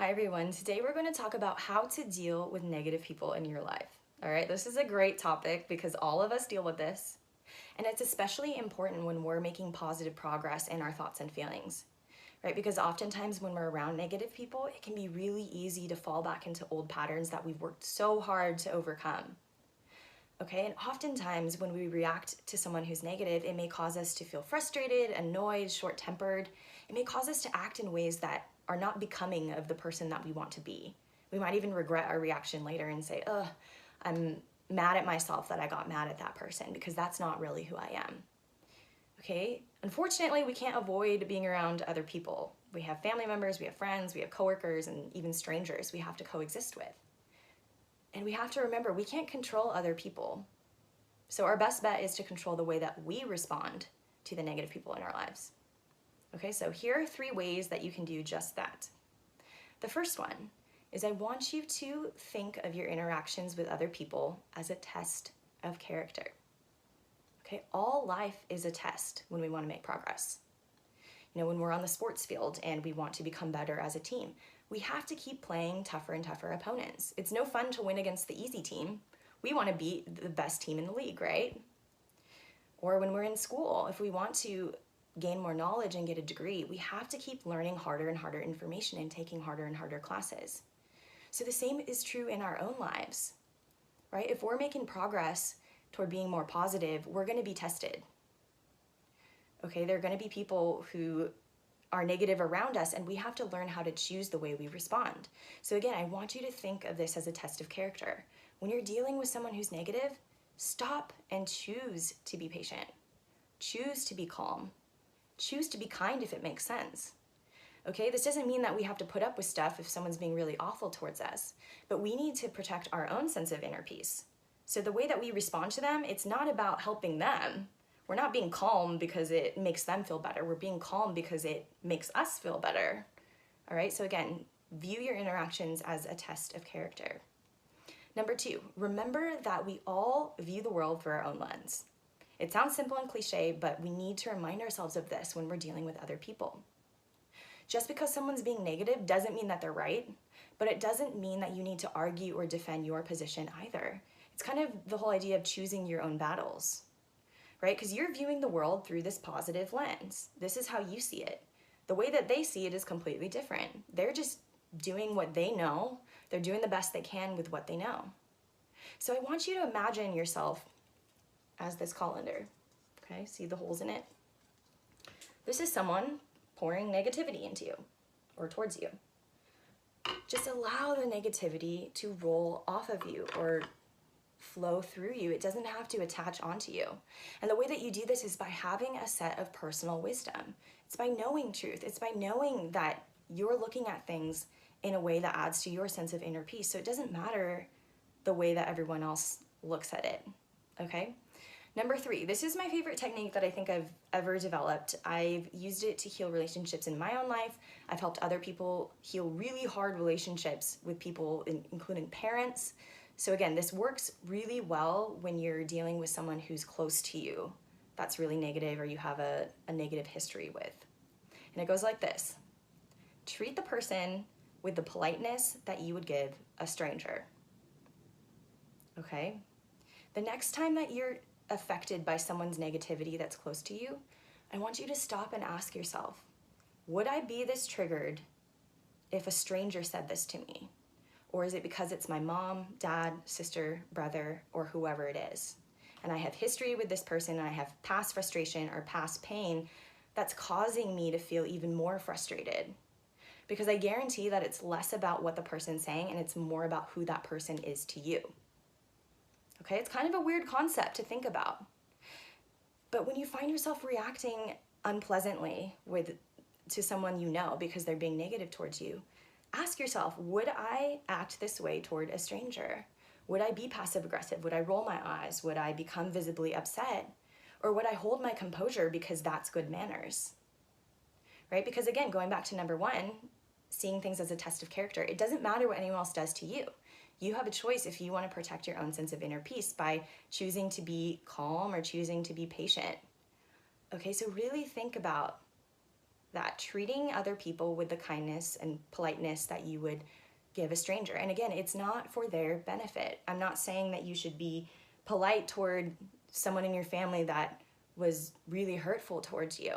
Hi everyone, today we're going to talk about how to deal with negative people in your life. All right, this is a great topic because all of us deal with this. And it's especially important when we're making positive progress in our thoughts and feelings, right? Because oftentimes when we're around negative people, it can be really easy to fall back into old patterns that we've worked so hard to overcome. Okay, and oftentimes when we react to someone who's negative, it may cause us to feel frustrated, annoyed, short-tempered. It may cause us to act in ways that are not becoming of the person that we want to be. We might even regret our reaction later and say, ugh, I'm mad at myself that I got mad at that person because that's not really who I am. Okay, unfortunately, we can't avoid being around other people. We have family members, we have friends, we have coworkers, and even strangers we have to coexist with. And we have to remember, we can't control other people. So our best bet is to control the way that we respond to the negative people in our lives. Okay, so here are 3 ways that you can do just that. The first one is I want you to think of your interactions with other people as a test of character. Okay, all life is a test when we want to make progress. You know, when we're on the sports field and we want to become better as a team, we have to keep playing tougher and tougher opponents. It's no fun to win against the easy team. We want to beat the best team in the league, right? Or when we're in school, if we want to gain more knowledge and get a degree, we have to keep learning harder and harder information and taking harder and harder classes. So the same is true in our own lives, right? If we're making progress toward being more positive, we're going to be tested. Okay, there are going to be people who are negative around us, and we have to learn how to choose the way we respond. So again, I want you to think of this as a test of character. When you're dealing with someone who's negative, stop and choose to be patient. Choose to be calm. Choose to be kind if it makes sense. Okay, this doesn't mean that we have to put up with stuff if someone's being really awful towards us, but we need to protect our own sense of inner peace. So the way that we respond to them, it's not about helping them. We're not being calm because it makes them feel better. We're being calm because it makes us feel better. All right, so again, view your interactions as a test of character. Number 2, remember that we all view the world through our own lens. It sounds simple and cliche, but we need to remind ourselves of this when we're dealing with other people. Just because someone's being negative doesn't mean that they're right, but it doesn't mean that you need to argue or defend your position either. It's kind of the whole idea of choosing your own battles, right? Because you're viewing the world through this positive lens. This is how you see it. The way that they see it is completely different. They're just doing what they know. They're doing the best they can with what they know. So I want you to imagine yourself as this colander. Okay, see the holes in it? This is someone pouring negativity into you or towards you. Just allow the negativity to roll off of you or flow through you. It doesn't have to attach onto you. And the way that you do this is by having a set of personal wisdom. It's by knowing truth. It's by knowing that you're looking at things in a way that adds to your sense of inner peace. So it doesn't matter the way that everyone else looks at it, okay? Number 3, this is my favorite technique that I think I've ever developed. I've used it to heal relationships in my own life. I've helped other people heal really hard relationships with people, including parents. So again, this works really well when you're dealing with someone who's close to you that's really negative or you have a negative history with. And it goes like this. Treat the person with the politeness that you would give a stranger. Okay? The next time that you're affected by someone's negativity that's close to you, I want you to stop and ask yourself, would I be this triggered if a stranger said this to me? Or is it because it's my mom, dad, sister, brother, or whoever it is? And I have history with this person and I have past frustration or past pain that's causing me to feel even more frustrated. Because I guarantee that it's less about what the person's saying and it's more about who that person is to you. Okay, it's kind of a weird concept to think about. But when you find yourself reacting unpleasantly to someone you know because they're being negative towards you, ask yourself, would I act this way toward a stranger? Would I be passive aggressive? Would I roll my eyes? Would I become visibly upset? Or would I hold my composure because that's good manners? Right? Because again, going back to number 1, seeing things as a test of character, it doesn't matter what anyone else does to you. You have a choice if you want to protect your own sense of inner peace by choosing to be calm or choosing to be patient. Okay, so really think about that treating other people with the kindness and politeness that you would give a stranger. And again, it's not for their benefit. I'm not saying that you should be polite toward someone in your family that was really hurtful towards you,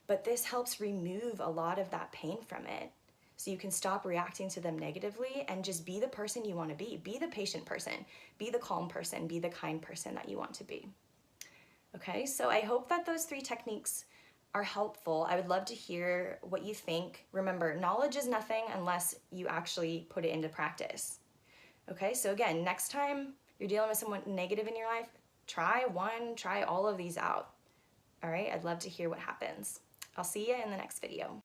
but this helps remove a lot of that pain from it. So you can stop reacting to them negatively and just be the person you want to be. Be the patient person, be the calm person, be the kind person that you want to be. Okay, so I hope that those 3 techniques are helpful. I would love to hear what you think. Remember, knowledge is nothing unless you actually put it into practice. Okay, so again, next time you're dealing with someone negative in your life, try all of these out. All right, I'd love to hear what happens. I'll see you in the next video.